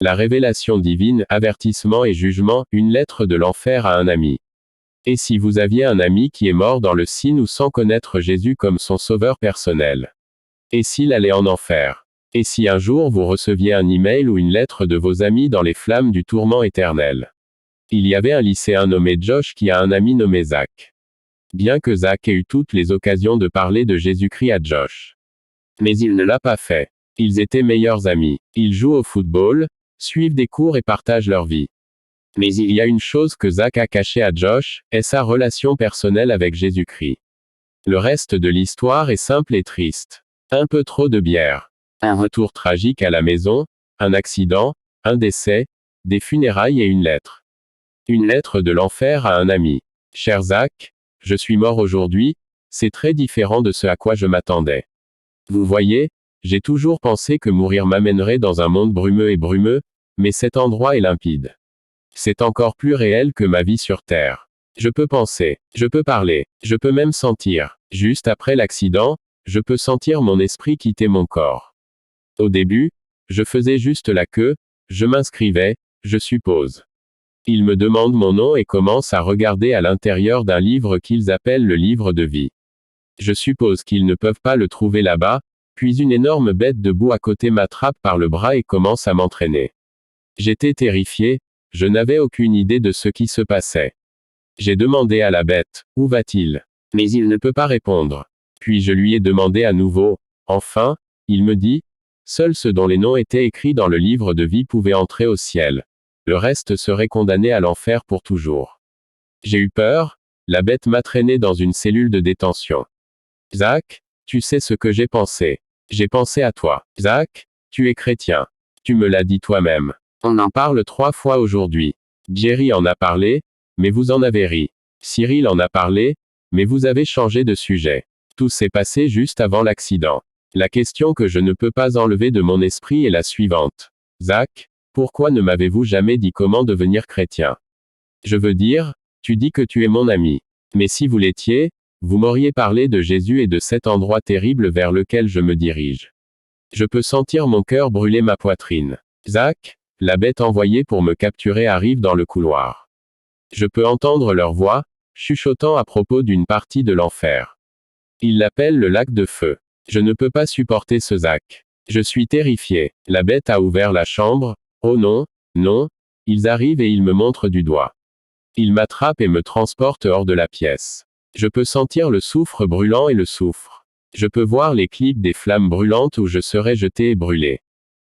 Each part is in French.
La révélation divine, avertissement et jugement, une lettre de l'enfer à un ami. Et si vous aviez un ami qui est mort dans le sin ou sans connaître Jésus comme son sauveur personnel? Et s'il allait en enfer? Et si un jour vous receviez un email ou une lettre de vos amis dans les flammes du tourment éternel? Il y avait un lycéen nommé Josh qui a un ami nommé Zach. Bien que Zach ait eu toutes les occasions de parler de Jésus-Christ à Josh. Mais il ne l'a pas fait. Ils étaient meilleurs amis. Ils jouent au football, suivent des cours et partagent leur vie. Mais il y a une chose que Zach a cachée à Josh, est sa relation personnelle avec Jésus-Christ. Le reste de l'histoire est simple et triste. Un peu trop de bière. Un retour tragique à la maison, un accident, un décès, des funérailles et une lettre. Une lettre de l'enfer à un ami. Cher Zach, je suis mort aujourd'hui, c'est très différent de ce à quoi je m'attendais. Vous voyez, j'ai toujours pensé que mourir m'amènerait dans un monde brumeux, mais cet endroit est limpide. C'est encore plus réel que ma vie sur Terre. Je peux penser, je peux parler, je peux même sentir. Juste après l'accident, je peux sentir mon esprit quitter mon corps. Au début, je faisais juste la queue, je m'inscrivais, je suppose. Ils me demandent mon nom et commencent à regarder à l'intérieur d'un livre qu'ils appellent le livre de vie. Je suppose qu'ils ne peuvent pas le trouver là-bas, puis une énorme bête debout à côté m'attrape par le bras et commence à m'entraîner. J'étais terrifié, je n'avais aucune idée de ce qui se passait. J'ai demandé à la bête, où va-t-il? Mais il ne peut pas répondre. Puis je lui ai demandé à nouveau. Enfin, il me dit, seuls ceux dont les noms étaient écrits dans le livre de vie pouvaient entrer au ciel. Le reste serait condamné à l'enfer pour toujours. J'ai eu peur, la bête m'a traîné dans une cellule de détention. Zach, tu sais ce que j'ai pensé. J'ai pensé à toi. Zach, tu es chrétien. Tu me l'as dit toi-même. On en parle 3 fois aujourd'hui. Jerry en a parlé, mais vous en avez ri. Cyril en a parlé, mais vous avez changé de sujet. Tout s'est passé juste avant l'accident. La question que je ne peux pas enlever de mon esprit est la suivante. Zach, pourquoi ne m'avez-vous jamais dit comment devenir chrétien? Je veux dire, tu dis que tu es mon ami. Mais si vous l'étiez, vous m'auriez parlé de Jésus et de cet endroit terrible vers lequel je me dirige. Je peux sentir mon cœur brûler ma poitrine. Zach, la bête envoyée pour me capturer arrive dans le couloir. Je peux entendre leur voix, chuchotant à propos d'une partie de l'enfer. Ils l'appellent le lac de feu. Je ne peux pas supporter ce Zach. Je suis terrifié. La bête a ouvert la chambre. Oh non, non. Ils arrivent et ils me montrent du doigt. Ils m'attrapent et me transportent hors de la pièce. Je peux sentir le soufre brûlant et le soufre. Je peux voir les clips des flammes brûlantes où je serai jeté et brûlé.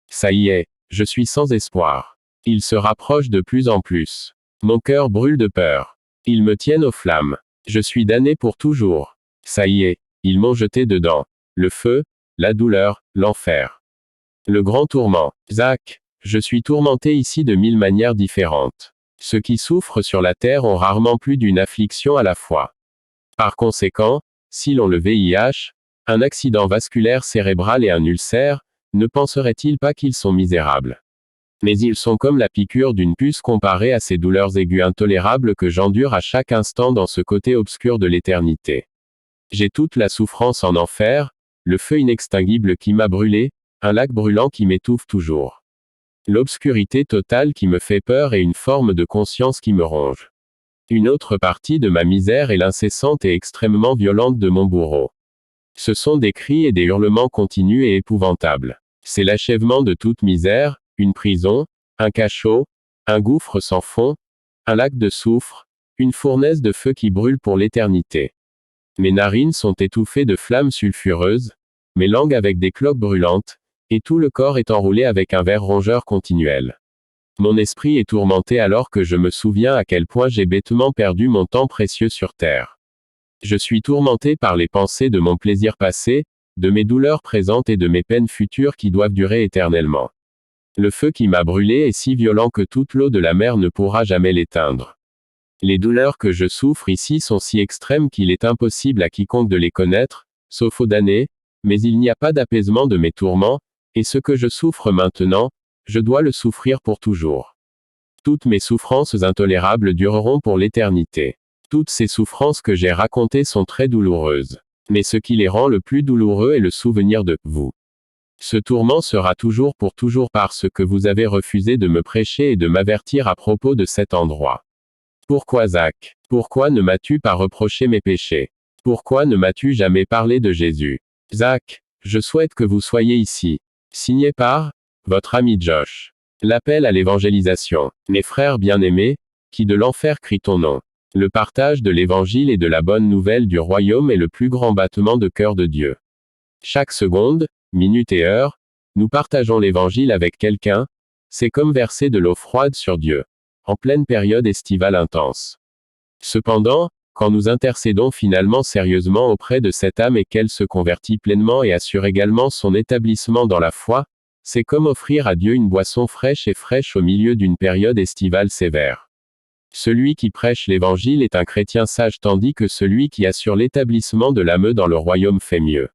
Ça y est, je suis sans espoir. Ils se rapprochent de plus en plus. Mon cœur brûle de peur. Ils me tiennent aux flammes. Je suis damné pour toujours. Ça y est, ils m'ont jeté dedans. Le feu, la douleur, l'enfer. Le grand tourment. Zach, je suis tourmenté ici de 1000 manières différentes. Ceux qui souffrent sur la terre ont rarement plus d'une affliction à la fois. Par conséquent, s'ils ont le VIH, un accident vasculaire cérébral et un ulcère, ne penseraient-ils pas qu'ils sont misérables? Mais ils sont comme la piqûre d'une puce comparée à ces douleurs aiguës intolérables que j'endure à chaque instant dans ce côté obscur de l'éternité. J'ai toute la souffrance en enfer, le feu inextinguible qui m'a brûlé, un lac brûlant qui m'étouffe toujours. L'obscurité totale qui me fait peur et une forme de conscience qui me ronge. Une autre partie de ma misère est l'incessante et extrêmement violente de mon bourreau. Ce sont des cris et des hurlements continus et épouvantables. C'est l'achèvement de toute misère, une prison, un cachot, un gouffre sans fond, un lac de soufre, une fournaise de feu qui brûle pour l'éternité. Mes narines sont étouffées de flammes sulfureuses, mes langues avec des cloques brûlantes, et tout le corps est enroulé avec un ver rongeur continuel. Mon esprit est tourmenté alors que je me souviens à quel point j'ai bêtement perdu mon temps précieux sur terre. Je suis tourmenté par les pensées de mon plaisir passé, de mes douleurs présentes et de mes peines futures qui doivent durer éternellement. Le feu qui m'a brûlé est si violent que toute l'eau de la mer ne pourra jamais l'éteindre. Les douleurs que je souffre ici sont si extrêmes qu'il est impossible à quiconque de les connaître, sauf aux damnés, mais il n'y a pas d'apaisement de mes tourments, et ce que je souffre maintenant, je dois le souffrir pour toujours. Toutes mes souffrances intolérables dureront pour l'éternité. Toutes ces souffrances que j'ai racontées sont très douloureuses. Mais ce qui les rend le plus douloureux est le souvenir de vous. Ce tourment sera toujours pour toujours parce que vous avez refusé de me prêcher et de m'avertir à propos de cet endroit. Pourquoi Zach? Pourquoi ne m'as-tu pas reproché mes péchés? Pourquoi ne m'as-tu jamais parlé de Jésus? Zach, je souhaite que vous soyez ici. Signé par votre ami Josh. L'appel à l'évangélisation. Mes frères bien-aimés, qui de l'enfer crient ton nom. Le partage de l'évangile et de la bonne nouvelle du royaume est le plus grand battement de cœur de Dieu. Chaque seconde, minute et heure, nous partageons l'évangile avec quelqu'un, c'est comme verser de l'eau froide sur Dieu, en pleine période estivale intense. Cependant, quand nous intercédons finalement sérieusement auprès de cette âme et qu'elle se convertit pleinement et assure également son établissement dans la foi, c'est comme offrir à Dieu une boisson fraîche et fraîche au milieu d'une période estivale sévère. Celui qui prêche l'évangile est un chrétien sage tandis que celui qui assure l'établissement de l'âme dans le royaume fait mieux.